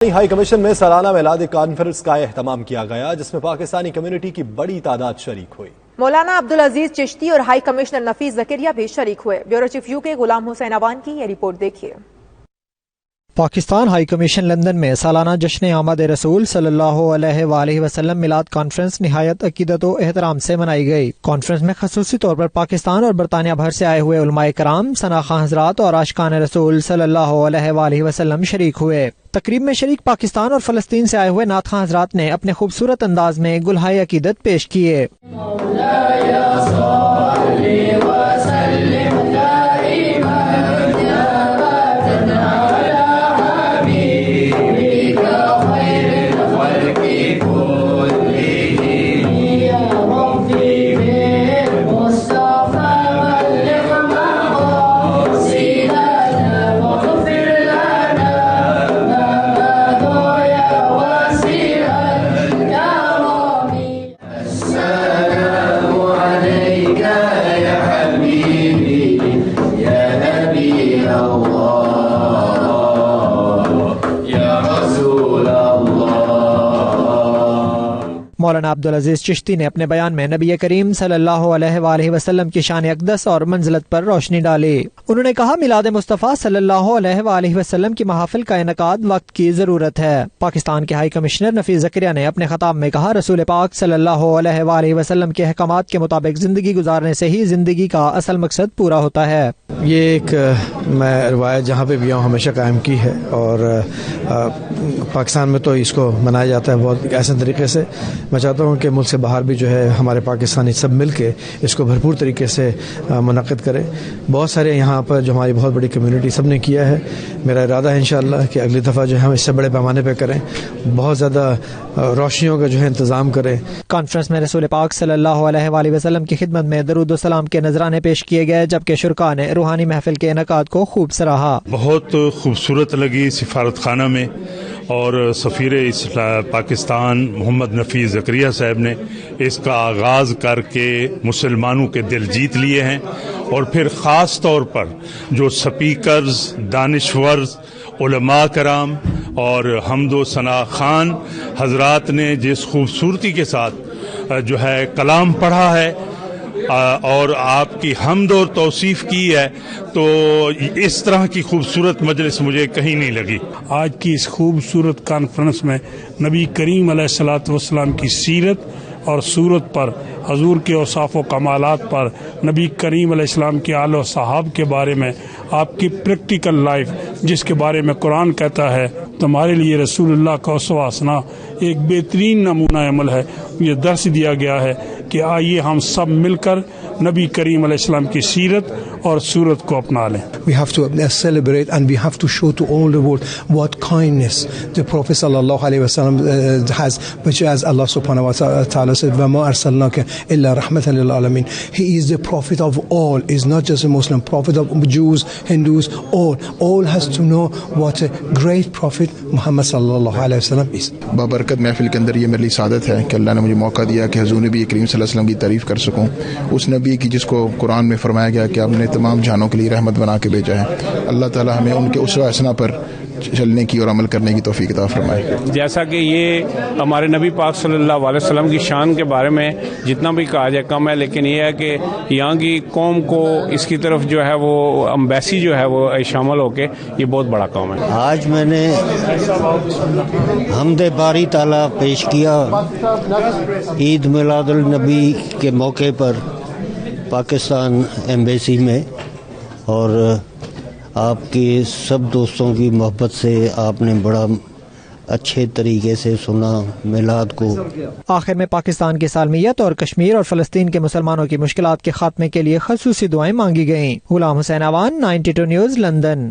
High commission میں سالانہ میلاد کانفرنس کا اہتمام کیا گیا، جس میں پاکستانی کمیونٹی کی بڑی تعداد شریک ہوئی۔ مولانا عبدالعزیز چشتی اور ہائی کمشنر نفیس زکریا بھی شریک ہوئے۔ بیورو چیف یو کے غلام حسین اوان کی یہ رپورٹ دیکھیے۔ پاکستان ہائی کمیشن لندن میں سالانہ جشن آمد رسول صلی اللہ علیہ وآلہ وسلم میلاد کانفرنس نہایت عقیدت و احترام سے منائی گئی۔ کانفرنس میں خصوصی طور پر پاکستان اور برطانیہ بھر سے آئے ہوئے علماء کرام، ثناخواں حضرات اور عاشقان رسول صلی اللہ علیہ وآلہ وسلم شریک ہوئے۔ تقریب میں شریک پاکستان اور فلسطین سے آئے ہوئے نعت خواں حضرات نے اپنے خوبصورت انداز میں گلہائے عقیدت پیش کیے۔ مولانا عبدالعزیز چشتی نے اپنے بیان میں نبی کریم صلی اللہ علیہ وآلہ وسلم کی شان اقدس اور منزلت پر روشنی ڈالی۔ انہوں نے کہا میلاد مصطفیٰ صلی اللہ علیہ وآلہ وسلم کی محافل کا انعقاد وقت کی ضرورت ہے۔ پاکستان کے ہائی کمشنر نفیس زکریا نے اپنے خطاب میں کہا رسول پاک صلی اللہ علیہ وآلہ وسلم کے احکامات کے مطابق زندگی گزارنے سے ہی زندگی کا اصل مقصد پورا ہوتا ہے۔ یہ ایک میں روایت جہاں پہ بھی ہوں ہمیشہ قائم کی ہے، اور پاکستان میں تو اس کو منایا جاتا ہے بہت ایسے طریقے سے۔ میں چاہتا ہوں کہ ملک سے باہر بھی جو ہے ہمارے پاکستانی سب مل کے اس کو بھرپور طریقے سے منعقد کریں۔ بہت سارے یہاں پر جو ہماری بہت بڑی کمیونٹی سب نے کیا ہے، میرا ارادہ ہے انشاءاللہ کہ اگلی دفعہ جو ہے ہم اس سے بڑے پیمانے پہ کریں، بہت زیادہ روشنیوں کا جو ہے انتظام کریں۔ کانفرنس میں رسول پاک صلی اللہ علیہ وآلہ وسلم کی خدمت میں درود و سلام کے نذرانے پیش کیے گئے، جبکہ شرکاء نے روحانی محفل کے انعقاد کو خوب سراہا۔ بہت خوبصورت لگی سفارت خانہ میں، اور سفیر پاکستان محمد نفیس زکریا صاحب نے اس کا آغاز کر کے مسلمانوں کے دل جیت لیے ہیں، اور پھر خاص طور پر جو سپیکرز، دانشور، علماء کرام اور حمد و ثنا خان حضرات نے جس خوبصورتی کے ساتھ جو ہے کلام پڑھا ہے اور آپ کی حمد اور توصیف کی ہے، تو اس طرح کی خوبصورت مجلس مجھے کہیں نہیں لگی۔ آج کی اس خوبصورت کانفرنس میں نبی کریم علیہ الصلوۃ والسلام کی سیرت اور صورت پر، حضور کے اوصاف و کمالات پر، نبی کریم علیہ السلام کے آل و صحاب کے بارے میں، آپ کی پریکٹیکل لائف جس کے بارے میں قرآن کہتا ہے تمہارے لیے رسول اللہ کا اسوہ حسنہ ایک بہترین نمونہ عمل ہے۔ یہ درس دیا گیا ہے کہ آئیے ہم سب مل کر نبی کریم علیہ السلام کی سیرت اور صورت کو اپنا لیں۔ We have to celebrate and we have to show to all the world what kindness the Prophet sallallahu alaihi wasallam has, which as Allah subhanahu wa ta'ala said, وَمَا أَرْسَلْنَاكَ إِلَّا رَحْمَةً لِلْعَالَمِينَ. He is the prophet of all, is not just a Muslim, prophet of Jews, Hindus, all has to know what a great prophet Muhammad sallallahu alaihi wasallam is. بابرکت محفل کے اندر یہ میرے لیے سعادت ہے کہ اللہ نے مجھے موقع دیا کہ حضور نبی کریم صلی اللہ علیہ وسلم کی تعریف کر سکوں، اس نبی کی جس کو قرآن میں فرمایا گیا کہ آپ نے تمام جہانوں کے لیے رحمت بنا کے بھیجا ہے۔ اللہ تعالی ہمیں ان کے اسوہ حسنہ پر چلنے کی اور عمل کرنے کی توفیق عطا فرمائے۔ جیسا کہ یہ ہمارے نبی پاک صلی اللہ علیہ وسلم کی شان کے بارے میں جتنا بھی کہا جائے کم ہے، لیکن یہ ہے کہ یہاں کی قوم کو اس کی طرف جو ہے وہ امبیسی جو ہے وہ شامل ہو کے یہ بہت بڑا کام ہے۔ آج میں نے حمد باری تعالیٰ پیش کیا عید میلاد النبی کے موقع پر پاکستان ایمبیسی میں، اور آپ کے سب دوستوں کی محبت سے آپ نے بڑا اچھے طریقے سے سنا میلاد کو۔ آخر میں پاکستان کی سالمیت اور کشمیر اور فلسطین کے مسلمانوں کی مشکلات کے خاتمے کے لیے خصوصی دعائیں مانگی گئیں۔ غلام حسین اوان، 92 نیوز، لندن۔